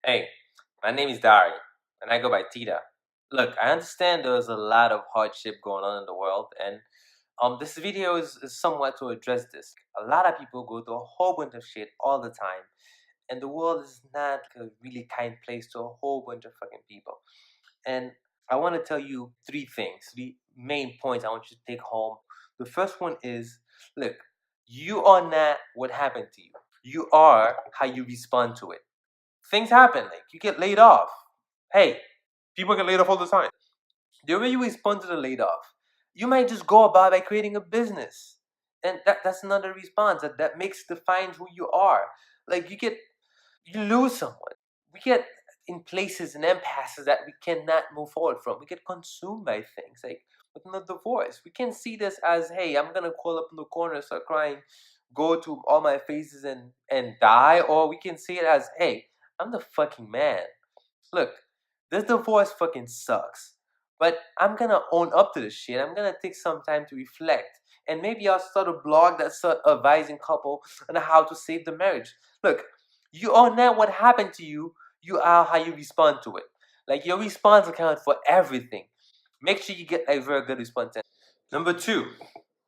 Hey, my name is Dari, and I go by Tita. Look, I understand there's a lot of hardship going on in the world, and this video is somewhat to address this. A lot of people go through a whole bunch of shit all the time, and the world is not a really kind place to a whole bunch of fucking people. And I want to tell you three main points I want you to take home. The first one is, look, you are not what happened to you. You are how you respond to it. Things happen. Like you get laid off. Hey, people get laid off all the time. The way you respond to the laid off, you might just go about by creating a business, and that's another response that makes defines who you are. Like you lose someone. We get in places and impasses that we cannot move forward from. We get consumed by things like within a divorce. We can see this as, hey, I'm gonna call up in the corner, start crying, go to all my faces and die, or we can see it as, hey, I'm the fucking man. Look, this divorce fucking sucks. But I'm gonna own up to this shit. I'm gonna take some time to reflect. And maybe I'll start a blog that start advising couple on how to save the marriage. Look, you are not what happened to you, you are how you respond to it. Like your response accounts for everything. Make sure you get a very good response. Number two,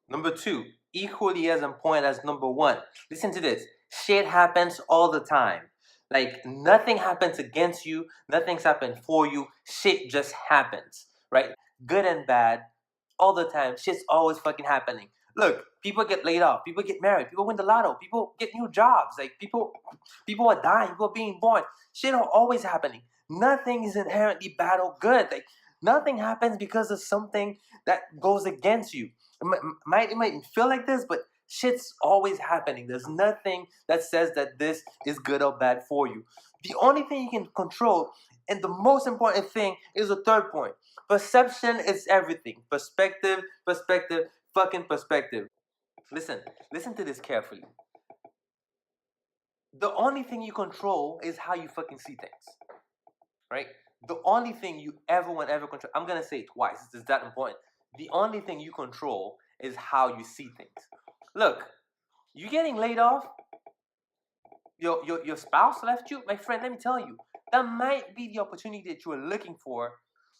number two, equally as important as number one. Listen to this. Shit happens all the time. Like nothing happens against you, nothing's happened for you. Shit just happens, right? Good and bad, all the time. Shit's always fucking happening. Look, people get laid off, people get married, people win the lotto, people get new jobs. Like people are dying, people are being born. Shit are always happening. Nothing is inherently bad or good. Like nothing happens because of something that goes against you. It might feel like this, but shit's always happening. There's nothing that says that this is good or bad for you. The only thing you can control, and the most important thing, is the third point. Perception is everything. Perspective, fucking perspective. Listen, listen to this carefully. The only thing you control is how you fucking see things, right? The only thing you ever control, I'm gonna say it twice, it's that important. The only thing you control is how you see things. Look, you getting laid off, your spouse left you, my friend, let me tell you, that might be the opportunity that you are looking for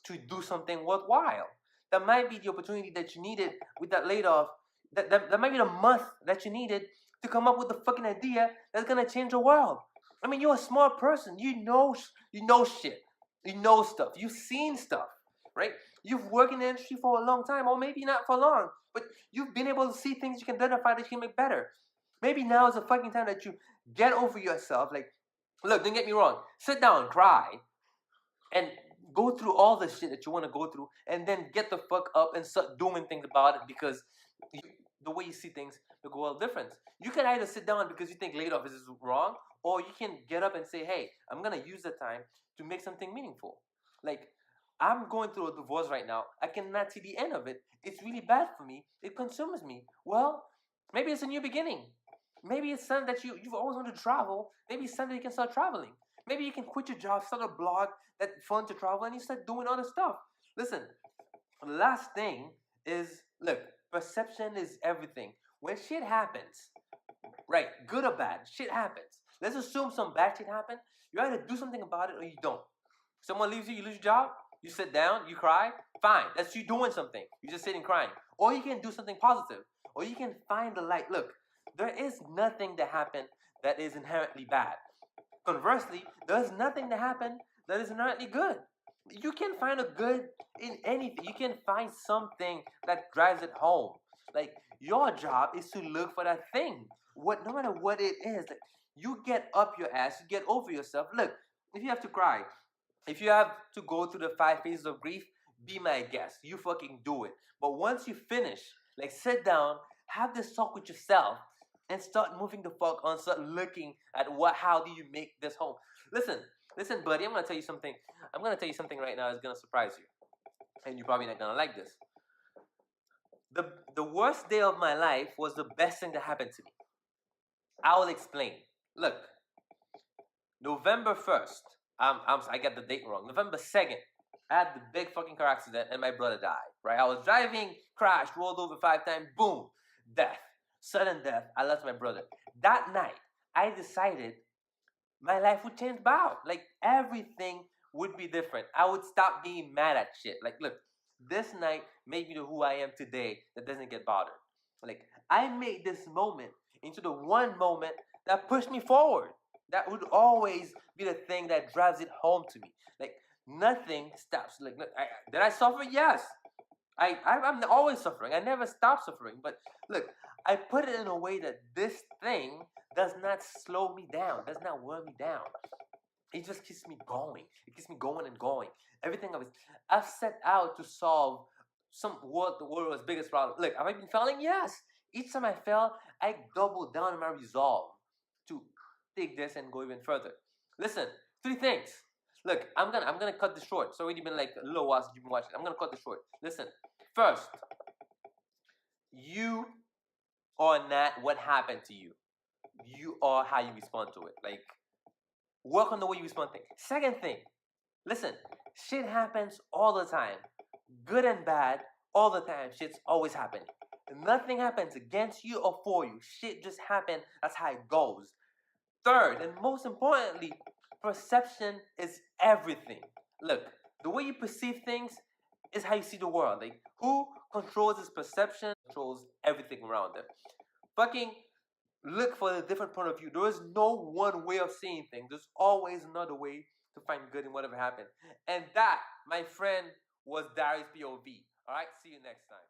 to do something worthwhile. That might be the opportunity that you needed with that laid off. That might be the month that you needed to come up with the fucking idea that's gonna change the world. I mean, you're a smart person. You know shit. You know stuff. You've seen stuff, right? You've worked in the industry for a long time, or maybe not for long, but you've been able to see things you can identify that you can make better. Maybe now is the fucking time that you get over yourself. Like, look, don't get me wrong. Sit down, cry, and go through all the shit that you want to go through, and then get the fuck up and start doing things about it because you, the way you see things will go all different. You can either sit down because you think laid off is wrong, or you can get up and say, hey, I'm gonna use the time to make something meaningful. Like, I'm going through a divorce right now. I cannot see the end of it. It's really bad for me. It consumes me. Well, maybe it's a new beginning. Maybe it's something that you've always wanted to travel. Maybe it's something you can start traveling. Maybe you can quit your job, start a blog that's fun to travel, and you start doing other stuff. Listen, the last thing is, look, perception is everything. When shit happens, right, good or bad, shit happens. Let's assume some bad shit happened. You either do something about it or you don't. Someone leaves you, you lose your job, you sit down, you cry, fine. That's you doing something. You just sitting crying. Or you can do something positive. Or you can find the light. Look, there is nothing that happened that is inherently bad. Conversely, there's nothing that happened that is inherently good. You can find a good in anything. You can find something that drives it home. Like your job is to look for that thing. What no matter what it is, like, you get up your ass, you get over yourself. Look, if you have to cry, if you have to go through the 5 phases of grief, be my guest. You fucking do it. But once you finish, like sit down, have this talk with yourself, and start moving the fuck on. Start looking at how do you make this home. Listen, listen, buddy. I'm gonna tell you something. I'm gonna tell you something right now that's gonna surprise you, and you're probably not gonna like this. The worst day of my life was the best thing that happened to me. I will explain. Look, November 1st, I got the date wrong. November 2nd, I had the big fucking car accident and my brother died, right? I was driving, crashed, rolled over 5 times, boom, death. Sudden death. I lost my brother. That night, I decided my life would change about. Like everything would be different. I would stop being mad at shit. Like, look, this night made me to who I am today that doesn't get bothered. Like, I made this moment into the one moment that pushed me forward. That would always be the thing that drives it home to me. Like, nothing stops. Like, look, did I suffer? Yes. I'm always suffering. I never stop suffering. But look, I put it in a way that this thing does not slow me down, does not wear me down. It just keeps me going. It keeps me going and going. Everything I've set out to solve the world's biggest problem. Look, have I been failing? Yes. Each time I fail, I double down on my resolve to take this and go even further. Listen, three things. Look, I'm gonna cut this short. It's already been like a little while since you've been watching. I'm gonna cut this short. Listen, first, you are not what happened to you. You are how you respond to it. Like, work on the way you respond to things. Second thing, listen, shit happens all the time. Good and bad, all the time. Shit's always happening. Nothing happens against you or for you. Shit just happens. That's how it goes. Third, and most importantly, perception is everything. Look, the way you perceive things is how you see the world. Like, who controls his perception controls everything around them. Fucking look for a different point of view. There is no one way of seeing things. There's always another way to find good in whatever happened. And that, my friend, was Darius POV. All right, see you next time.